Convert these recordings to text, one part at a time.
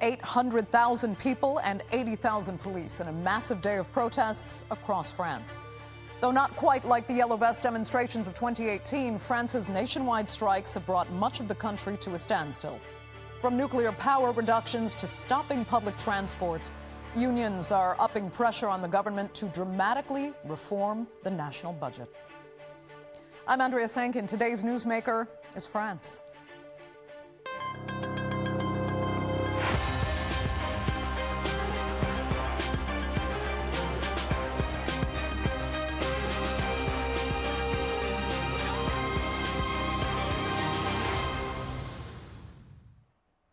800,000 people and 80,000 police in a massive day of protests across France. Though not quite like the Yellow Vest demonstrations of 2018, France's nationwide strikes have brought much of the country to a standstill. From nuclear power reductions to stopping public transport, unions are upping pressure on the government to dramatically reform the national budget. I'm Andrea Sankin. Today's newsmaker is France.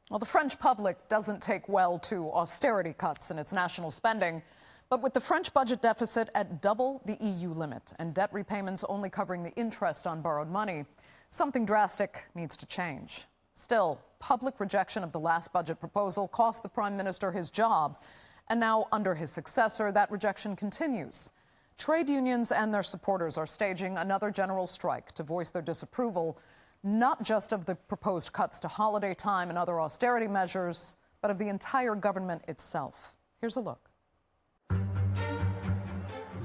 Well, the French public doesn't take well to austerity cuts in its national spending, but with the French budget deficit at double the EU limit and debt repayments only covering the interest on borrowed money, something drastic needs to change. Still, public rejection of the last budget proposal cost the Prime Minister his job, and now under his successor, that rejection continues. Trade unions and their supporters are staging another general strike to voice their disapproval, not just of the proposed cuts to holiday time and other austerity measures, but of the entire government itself. Here's a look.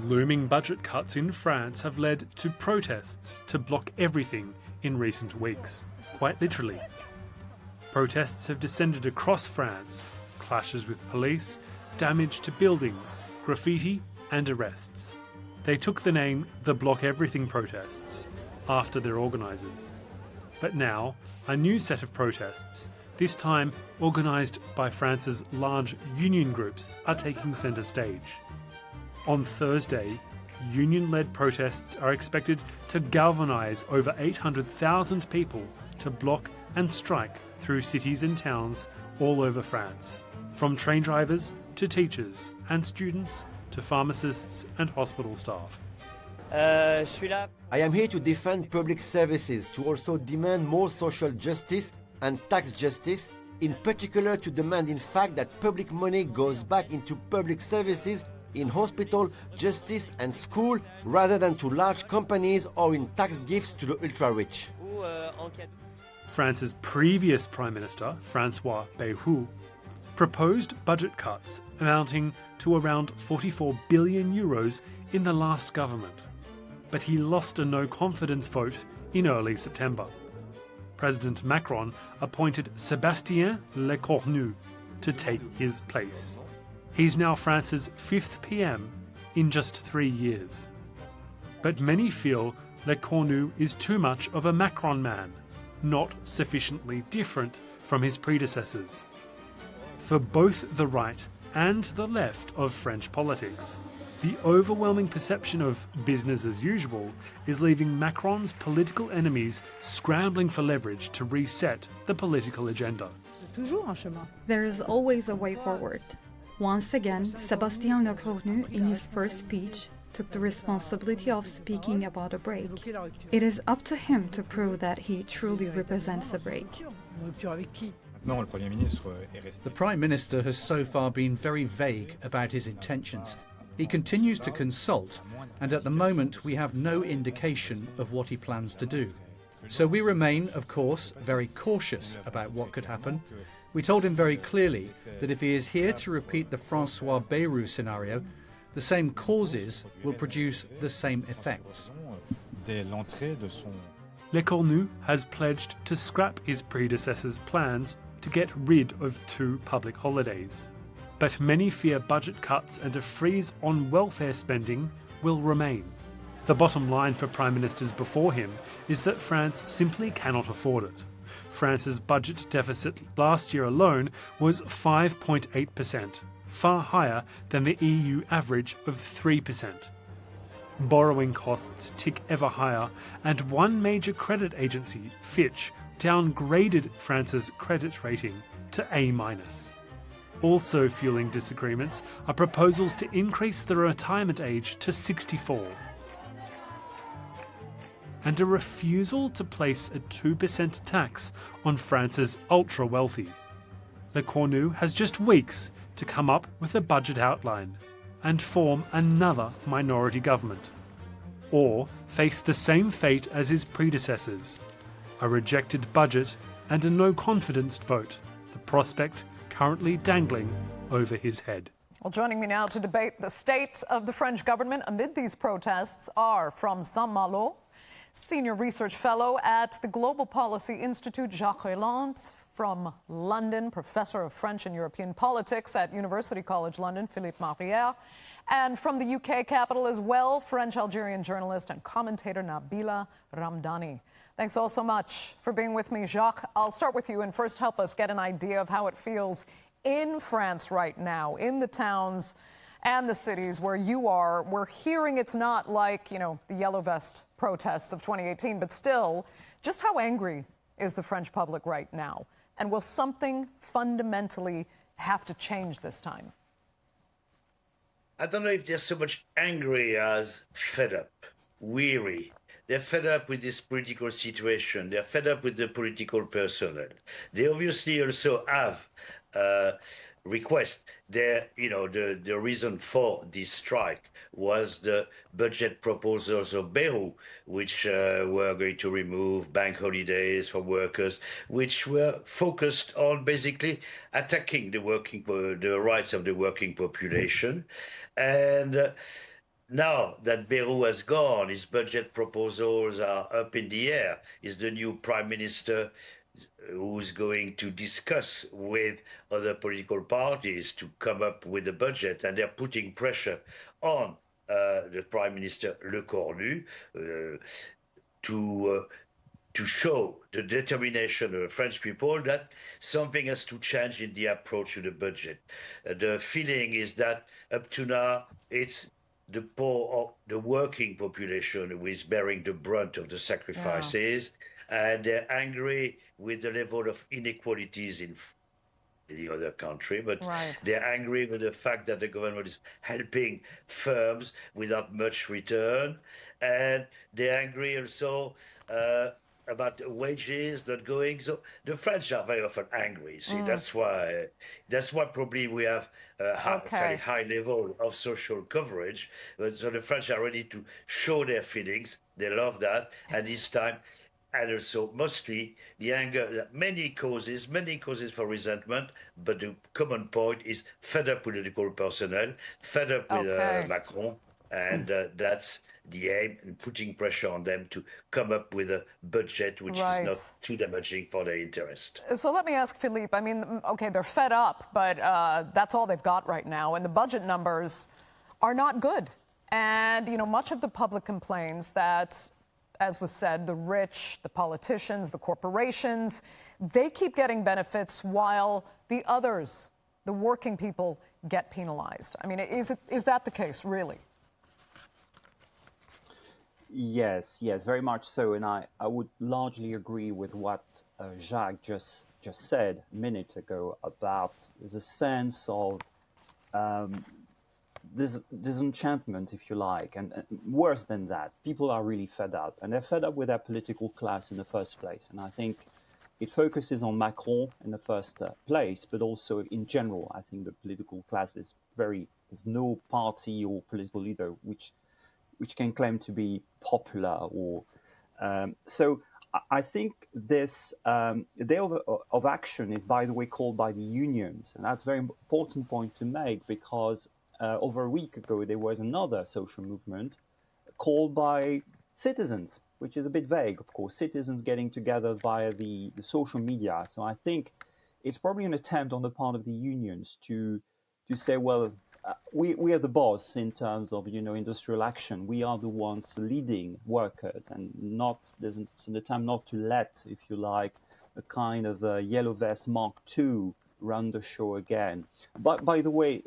Looming budget cuts in France have led to protests to block everything in recent weeks, quite literally. Protests have descended across France, clashes with police, damage to buildings, graffiti and arrests. They took the name the Block Everything protests after their organisers. But now, a new set of protests, this time organised by France's large union groups, are taking centre stage. On Thursday, union-led protests are expected to galvanise over 800,000 people to block and strike through cities and towns all over France, from train drivers to teachers and students to pharmacists and hospital staff. I am here to defend public services, to also demand more social justice and tax justice, in particular to demand in fact that public money goes back into public services in hospital, justice and school, rather than to large companies or in tax gifts to the ultra-rich. France's previous Prime Minister, François Bayrou, proposed budget cuts amounting to around 44 billion euros in the last government. But he lost a no-confidence vote in early September. President Macron appointed Sébastien Lecornu to take his place. He's now France's 5th PM in just 3 years. But many feel Lecornu is too much of a Macron man, not sufficiently different from his predecessors. For both the right and the left of French politics, the overwhelming perception of business as usual is leaving Macron's political enemies scrambling for leverage to reset the political agenda. There is always a way forward. Once again, Sébastien Lecornu, in his first speech, took the responsibility of speaking about a break. It is up to him to prove that he truly represents a break. The Prime Minister has so far been very vague about his intentions. He continues to consult, and at the moment we have no indication of what he plans to do. So we remain, of course, very cautious about what could happen. We told him very clearly that if he is here to repeat the François Bayrou scenario, the same causes will produce the same effects. Lecornu has pledged to scrap his predecessor's plans to get rid of 2 public holidays. But many fear budget cuts and a freeze on welfare spending will remain. The bottom line for prime ministers before him is that France simply cannot afford it. France's budget deficit last year alone was 5.8%, far higher than the EU average of 3%. Borrowing costs tick ever higher, and one major credit agency, Fitch, downgraded France's credit rating to A-. Also fueling disagreements are proposals to increase the retirement age to 64 and a refusal to place a 2% tax on France's ultra-wealthy. Lecornu has just weeks to come up with a budget outline and form another minority government, or face the same fate as his predecessors, a rejected budget and a no-confidence vote, the prospect currently dangling over his head. Well, joining me now to debate the state of the French government amid these protests are from Saint-Malo, Senior Research Fellow at the Global Policy Institute, Jacques Rolland; from London, Professor of French and European Politics at University College London, Philippe Marrière; and from the UK capital as well, French-Algerian journalist and commentator Nabila Ramdani. Thanks all so much for being with me. Jacques, I'll start with you and first help us get an idea of how it feels in France right now, in the towns and the cities where you are. We're hearing it's not like, the Yellow Vest protests of 2018, but still, just how angry is the French public right now? And will something fundamentally have to change this time? I don't know if they're so much angry as fed up, weary. They're fed up with this political situation. They're fed up with the political personnel. They obviously also have request. The reason for this strike was the budget proposals of Bayrou, which were going to remove bank holidays for workers, which were focused on basically attacking the rights of the working population. And now that Bayrou has gone, his budget proposals are up in the air. Is the new Prime Minister who's going to discuss with other political parties to come up with a budget, and they're putting pressure on the Prime Minister Lecornu to show the determination of the French people that something has to change in the approach to the budget. The feeling is that up to now, it's the poor, or the working population, who is bearing the brunt of the sacrifices, and they're angry with the level of inequalities in the other country, but they're angry with the fact that the government is helping firms without much return, and they're angry also about wages not going. So the French are very often angry. See, that's why probably we have a very high level of social coverage. So the French are ready to show their feelings. They love that, and this time. And also, mostly, the anger, many causes for resentment, but the common point is fed up with political personnel, fed up with Macron, and that's the aim, and putting pressure on them to come up with a budget which is not too damaging for their interest. So let me ask Philippe, I mean, they're fed up, but that's all they've got right now, and the budget numbers are not good. And, much of the public complains that, as was said, the rich, the politicians, the corporations, they keep getting benefits while the others, the working people, get penalized. I mean, is that the case, really? Yes, very much so. And I would largely agree with what Jacques just said a minute ago about the sense of disenchantment, if you like, and worse than that, people are really fed up, and they're fed up with their political class in the first place. And I think it focuses on Macron in the first place, but also in general, I think the political class there's no party or political leader which can claim to be popular or so. I think this day of action is, by the way, called by the unions, and that's a very important point to make, because over a week ago, there was another social movement called by citizens, which is a bit vague, of course, citizens getting together via the social media. So I think it's probably an attempt on the part of the unions to say, well, we are the boss in terms of, industrial action. We are the ones leading workers, and there's an attempt not to let, if you like, a kind of Yellow Vest Mark II run the show again. But by the way,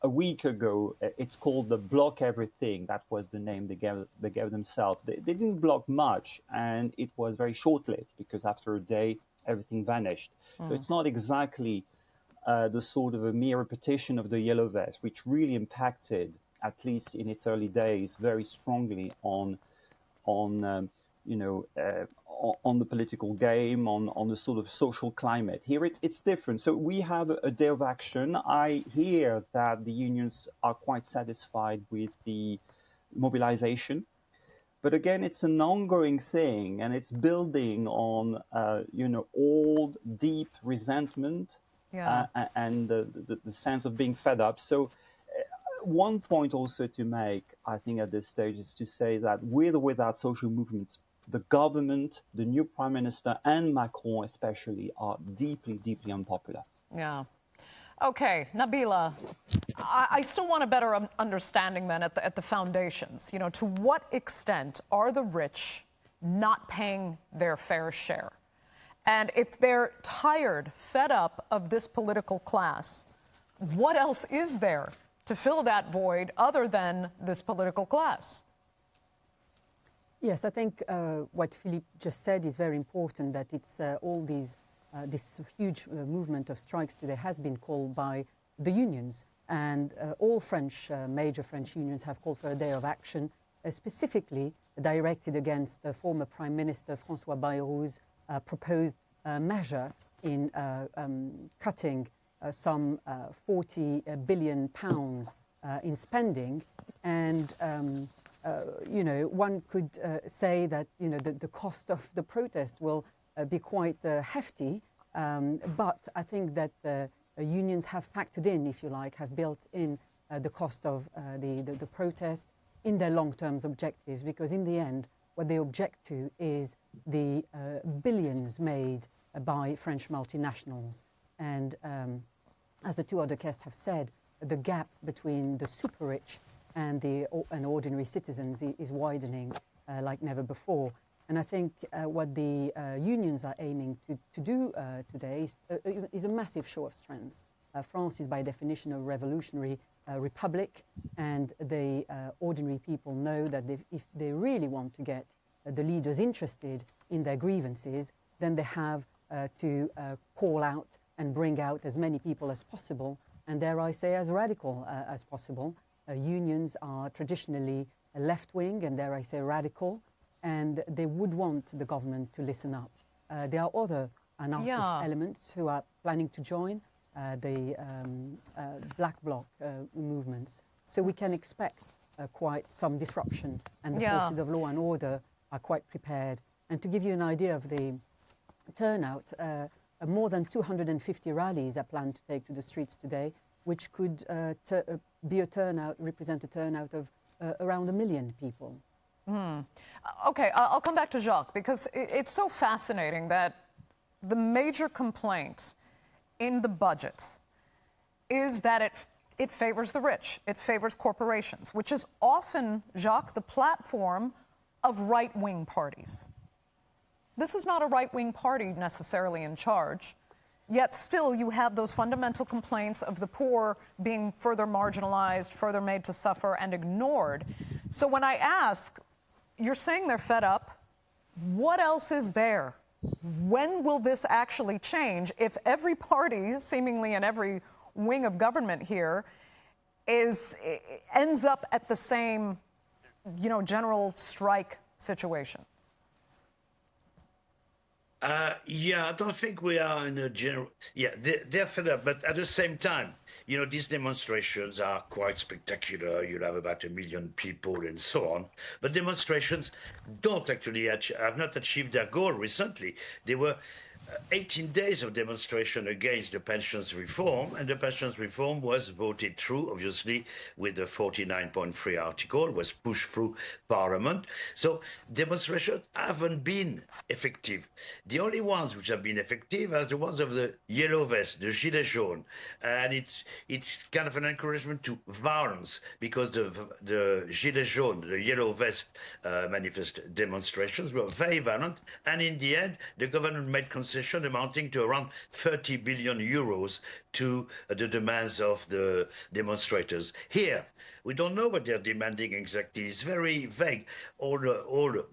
a week ago, it's called the Block Everything. That was the name they gave themselves. They didn't block much, and it was very short-lived, because after a day, everything vanished. So it's not exactly the sort of a mere repetition of the Yellow Vest, which really impacted, at least in its early days, very strongly on the political game, on the sort of social climate. Here it's different. So we have a day of action. I hear that the unions are quite satisfied with the mobilization. But again, it's an ongoing thing, and it's building on, old, deep resentment and the sense of being fed up. So one point also to make, I think, at this stage is to say that with or without social movements, the government, the new Prime Minister, and Macron especially are deeply, deeply unpopular. Yeah. Okay, Nabila, I still want a better understanding then at the foundations. You know, to what extent are the rich not paying their fair share? And if they're tired, fed up of this political class, what else is there to fill that void other than this political class? Yes, I think what Philippe just said is very important, that it's all these this huge movement of strikes today has been called by the unions, and all major French unions have called for a day of action, specifically directed against former Prime Minister François Bayrou's proposed measure in cutting some 40 billion pounds in spending. And you know, one could say that, you know, the cost of the protest will be quite hefty, but I think that unions have factored in, if you like, have built in the cost of the protest in their long-term objectives, because in the end, what they object to is the billions made by French multinationals. And as the two other guests have said, the gap between the super rich and ordinary citizens is widening like never before. And I think what the unions are aiming to do today is a massive show of strength. France is by definition a revolutionary republic, and the ordinary people know that if they really want to get the leaders interested in their grievances, then they have to call out and bring out as many people as possible, and dare I say as radical as possible. Unions are traditionally left-wing and, dare I say, radical, and they would want the government to listen up. There are other anarchist elements who are planning to join the Black Bloc movements. So we can expect quite some disruption, and the forces of law and order are quite prepared. And to give you an idea of the turnout, more than 250 rallies are planned to take to the streets today, which could represent a turnout of around 1 million people. Okay, I'll come back to Jacques, because it's so fascinating that the major complaint in the budget is that it favors the rich, it favors corporations, which is often, Jacques, the platform of right-wing parties. This is not a right-wing party necessarily in charge, yet still you have those fundamental complaints of the poor being further marginalized, further made to suffer and ignored. So when I ask, you're saying they're fed up, what else is there? When will this actually change if every party, seemingly in every wing of government here, ends up at the same, you know, general strike situation? Yeah, I don't think we are in a general... Yeah, they're fed up, but at the same time, you know, these demonstrations are quite spectacular. You'll have about 1 million people and so on. But demonstrations don't actually have not achieved their goal recently. They were 18 days of demonstration against the pensions reform, and the pensions reform was voted through, obviously, with the 49.3 article, was pushed through Parliament. So demonstrations haven't been effective. The only ones which have been effective are the ones of the yellow vest, the gilets jaunes, and it's kind of an encouragement to violence, because the gilets jaunes, the yellow vest demonstrations were very violent, and in the end, the government made concessions amounting to around 30 billion euros to the demands of the demonstrators. Here, we don't know what they're demanding exactly. It's very vague. All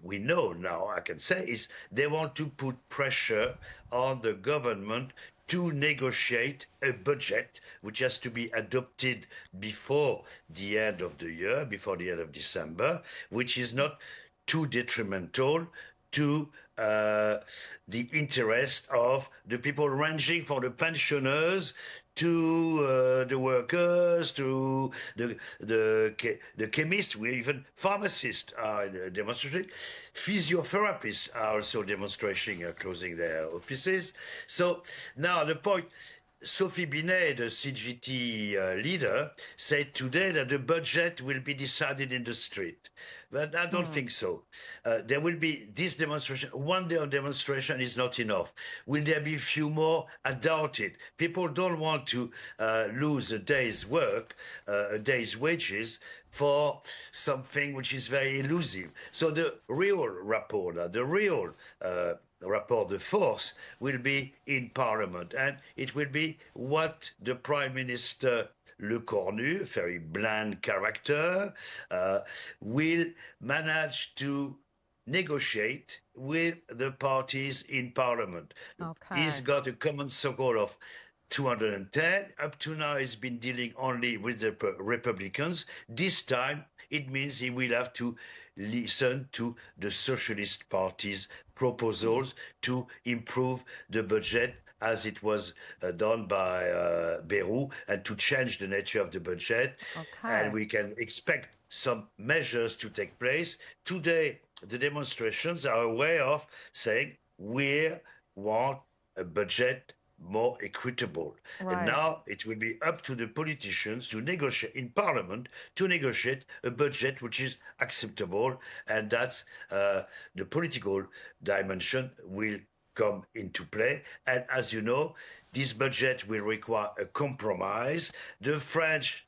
we know now, I can say, is they want to put pressure on the government to negotiate a budget which has to be adopted before the end of the year, before the end of December, which is not too detrimental to the interest of the people, ranging from the pensioners to the workers, to the chemists, even pharmacists are demonstrating. Physiotherapists are also demonstrating, closing their offices. So now the point, Sophie Binet, the CGT leader, said today that the budget will be decided in the street. But I don't think so. There will be this demonstration. One day of demonstration is not enough. Will there be a few more? I doubt it. People don't want to lose a day's work, a day's wages for something which is very elusive. So the real rapport, the real rapport de force will be in Parliament, and it will be what the Prime Minister Lecornu, very bland character, will manage to negotiate with the parties in Parliament. Okay. He's got a common circle of 210. Up to now, he's been dealing only with the Republicans. This time, it means he will have to listen to the Socialist Party's proposals to improve the budget as it was done by Bayrou, and to change the nature of the budget. Okay. And we can expect some measures to take place. Today, the demonstrations are a way of saying we want a budget more equitable. Right. And now it will be up to the politicians to negotiate in Parliament, to negotiate a budget which is acceptable, and that's the political dimension will come into play. And as you know, this budget will require a compromise. The French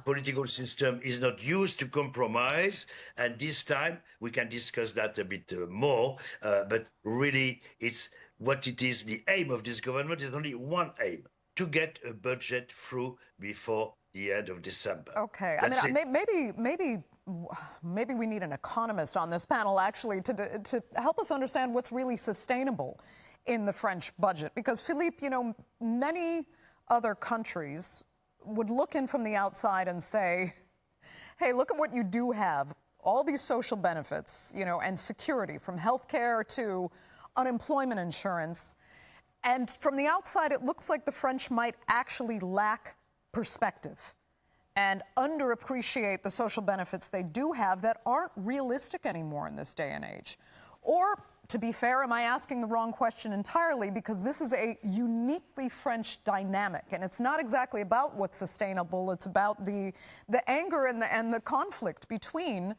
political system is not used to compromise, and this time we can discuss that a bit more, but really it's what it is. The aim of this government is only one aim: to get a budget through before the end of December. Okay. That's Maybe we need an economist on this panel, actually, to help us understand what's really sustainable in the French budget. Because, Philippe, you know, many other countries would look in from the outside and say, hey, look at what you do have. All these social benefits, you know, and security, from healthcare to unemployment insurance. And from the outside, it looks like the French might actually lack perspective and underappreciate the social benefits they do have that aren't realistic anymore in this day and age. Or, to be fair, am I asking the wrong question entirely? Because this is a uniquely French dynamic, and it's not exactly about what's sustainable. It's about the anger and the conflict between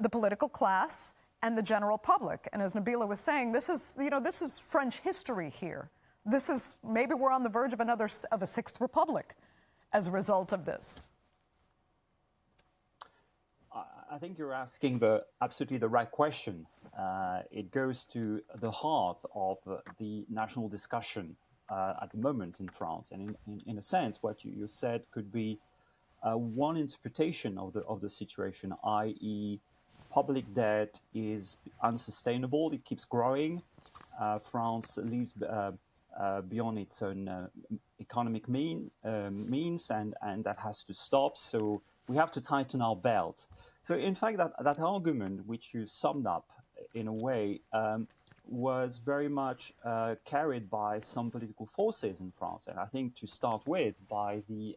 the political class and the general public. And as Nabila was saying, this is French history here. This is, maybe we're on the verge of a sixth republic as a result of this. I think you're asking absolutely the right question. It goes to the heart of the national discussion at the moment in France. And in a sense, what you said could be one interpretation of the situation, i.e., public debt is unsustainable. It keeps growing. France lives beyond its own economic means, and that has to stop. So we have to tighten our belt. So in fact, that argument, which you summed up in a way, was very much carried by some political forces in France. And I think to start with, by the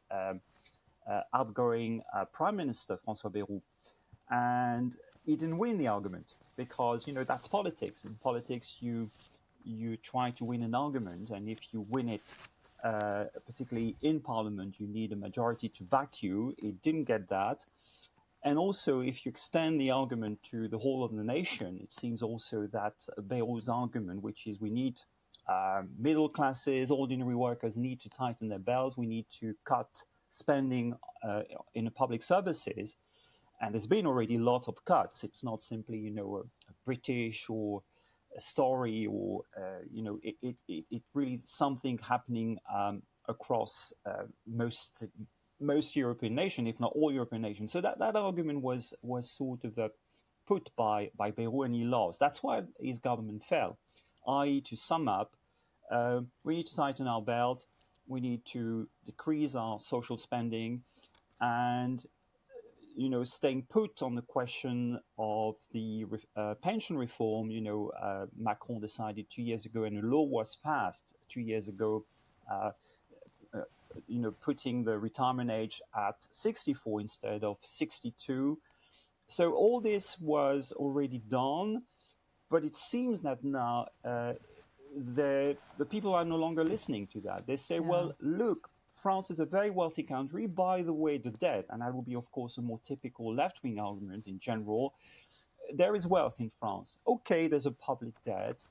outgoing Prime Minister, François Bayrou. And he didn't win the argument because, you know, that's politics. In politics, you try to win an argument, and if you win it, particularly in Parliament, you need a majority to back you. It didn't get that. And also, if you extend the argument to the whole of the nation, it seems also that Bayrou's argument, which is we need middle classes, ordinary workers need to tighten their belts, we need to cut spending in the public services. And there's been already a lot of cuts. It's not simply, you know, a British or a story, or it really something happening across most European nations, if not all European nations. So that argument was sort of put by Bayrou, and he lost. That's why his government fell. I.e., to sum up, we need to tighten our belt, we need to decrease our social spending, and staying put on the question of the pension reform. Macron decided 2 years ago, and a law was passed 2 years ago, putting the retirement age at 64 instead of 62. So all this was already done, but it seems that now the people are no longer listening to that. They say, well, look, France is a very wealthy country. By the way, the debt, and that will be, of course, a more typical left-wing argument in general, there is wealth in France. Okay, there's a public debt,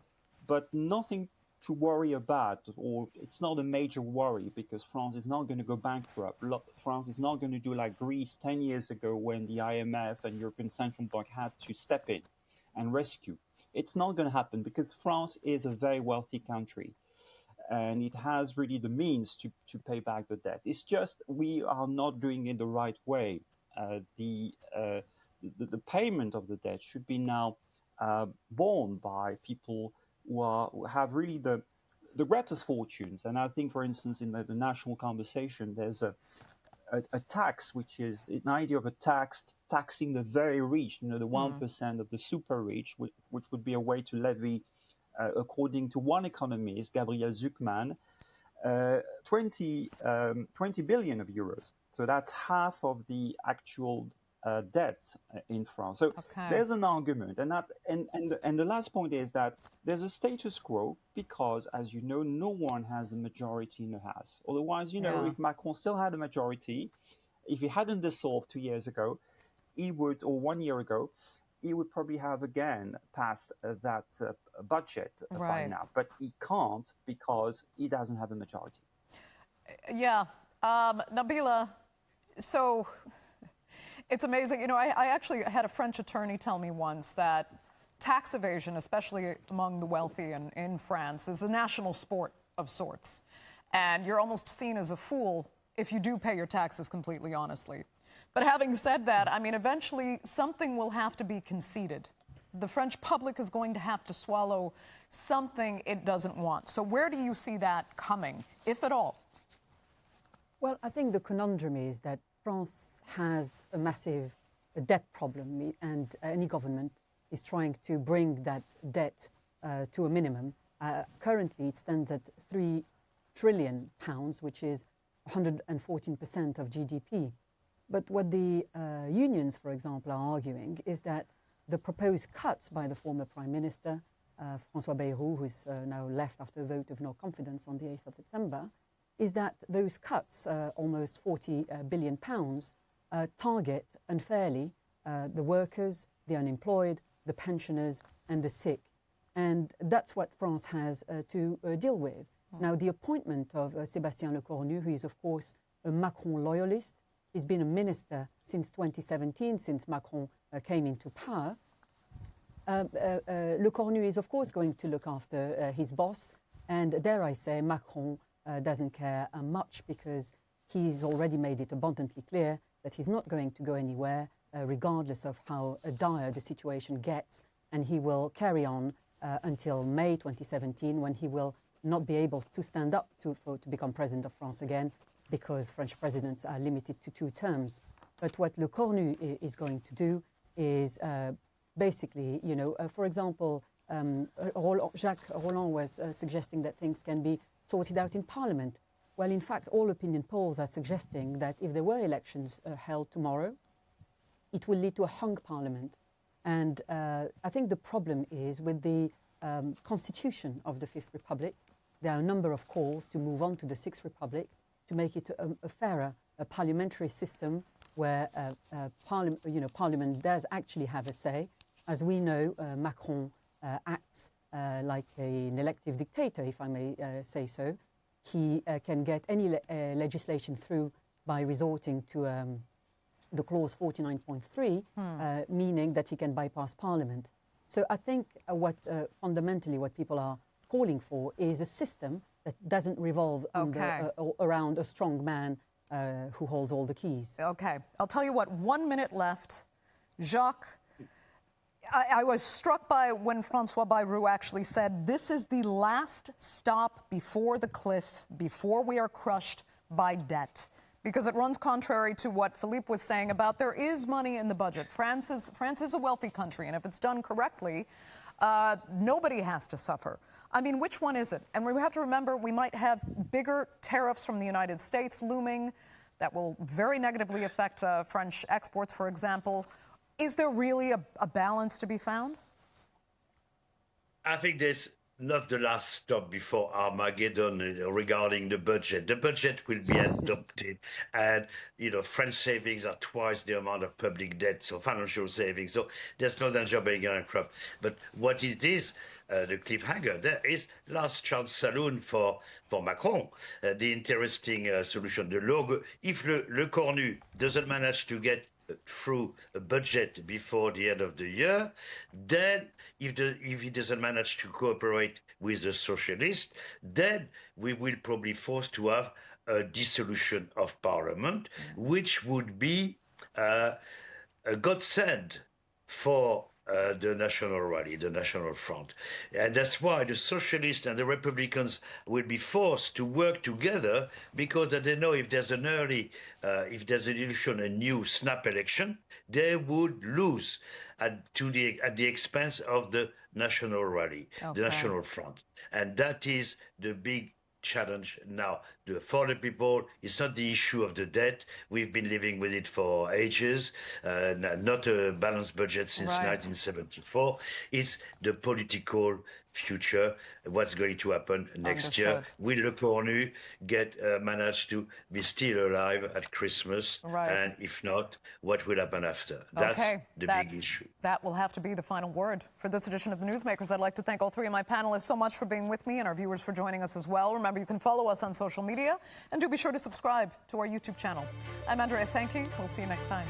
but nothing to worry about, or it's not a major worry, because France is not going to go bankrupt. France is not going to do like Greece 10 years ago when the IMF and European Central Bank had to step in and rescue. It's not going to happen because France is a very wealthy country and it has really the means to pay back the debt. It's just we are not doing it the right way. The payment of the debt should be now borne by people who have really the greatest fortunes. And I think, for instance, in the national conversation, there's a tax, which is an idea of a taxing the very rich, the 1% of the super rich, which would be a way to levy, according to one economist, Gabriel Zuckman, 20 billion of euros. So that's half of the actual debt in France. So there's an argument, and the last point is that there's a status quo because, as you know, no one has a majority in the House. Otherwise, if Macron still had a majority, if he hadn't dissolved 2 years ago, or 1 year ago, he would probably have again passed that budget by now. But he can't because he doesn't have a majority. Yeah, Nabila. So. It's amazing. I actually had a French attorney tell me once that tax evasion, especially among the wealthy in France, is a national sport of sorts. And you're almost seen as a fool if you do pay your taxes completely honestly. But having said that, I mean, eventually something will have to be conceded. The French public is going to have to swallow something it doesn't want. So where do you see that coming, if at all? Well, I think the conundrum is that France has a massive debt problem, and any government is trying to bring that debt to a minimum. Currently, it stands at £3 trillion, which is 114% of GDP. But what the unions, for example, are arguing is that the proposed cuts by the former Prime Minister, François Bayrou, who's now left after a vote of no confidence on the 8th of September, is that those cuts, almost £40 billion, target unfairly the workers, the unemployed, the pensioners and the sick. And that's what France has to deal with. Now, the appointment of Sébastien Lecornu, who is, of course, a Macron loyalist, he's been a minister since 2017, since Macron came into power. Lecornu is, of course, going to look after his boss. And dare I say, Macron doesn't care much because he's already made it abundantly clear that he's not going to go anywhere, regardless of how dire the situation gets. And he will carry on until May 2017, when he will not be able to stand up to become president of France again, because French presidents are limited to 2 terms. But what Lecornu is going to do is basically, for example, Jacques Roland was suggesting that things can be sorted out in Parliament. Well, in fact, all opinion polls are suggesting that if there were elections held tomorrow, it will lead to a hung Parliament. And I think the problem is with the constitution of the Fifth Republic. There are a number of calls to move on to the Sixth Republic, to make it a fairer parliamentary system where Parliament does actually have a say. As we know, Macron acts like an elective dictator, if I may say so. He can get any legislation through by resorting to the clause 49.3, meaning that he can bypass Parliament. So I think fundamentally what people are calling for is a system that doesn't revolve around a strong man who holds all the keys. Okay. I'll tell you what, 1 minute left. Jacques, I was struck by when François Bayrou actually said, this is the last stop before the cliff, before we are crushed by debt. Because it runs contrary to what Philippe was saying about there is money in the budget. France is a wealthy country, and if it's done correctly, nobody has to suffer. I mean, which one is it? And we have to remember we might have bigger tariffs from the United States looming that will very negatively affect French exports, for example. Is there really a balance to be found? I think there's not the last stop before Armageddon regarding the budget. The budget will be adopted, and French savings are twice the amount of public debt, so financial savings. So there's no danger of being bankrupt. But what it is, the cliffhanger there is last chance saloon for Macron. The interesting solution. If Lecornu doesn't manage to get through a budget before the end of the year, then if he doesn't manage to cooperate with the socialists, then we will probably force to have a dissolution of parliament, which would be a godsend for the National Rally, the National Front. And that's why the Socialists and the Republicans will be forced to work together, because they know if there's an election, a new snap election, they would lose at the expense of the National Rally, the National Front. And that is the big challenge now. For the people, it's not the issue of the debt. We've been living with it for ages, not a balanced budget since 1974. It's the political future, what's going to happen next year. Will Lecornu manage to be still alive at Christmas? And if not, what will happen after? That's the big issue. That will have to be the final word. For this edition of the Newsmakers, I'd like to thank all three of my panelists so much for being with me, and our viewers for joining us as well. Remember, you can follow us on social media, and do be sure to subscribe to our YouTube channel. I'm Andrea Sankey. We'll see you next time.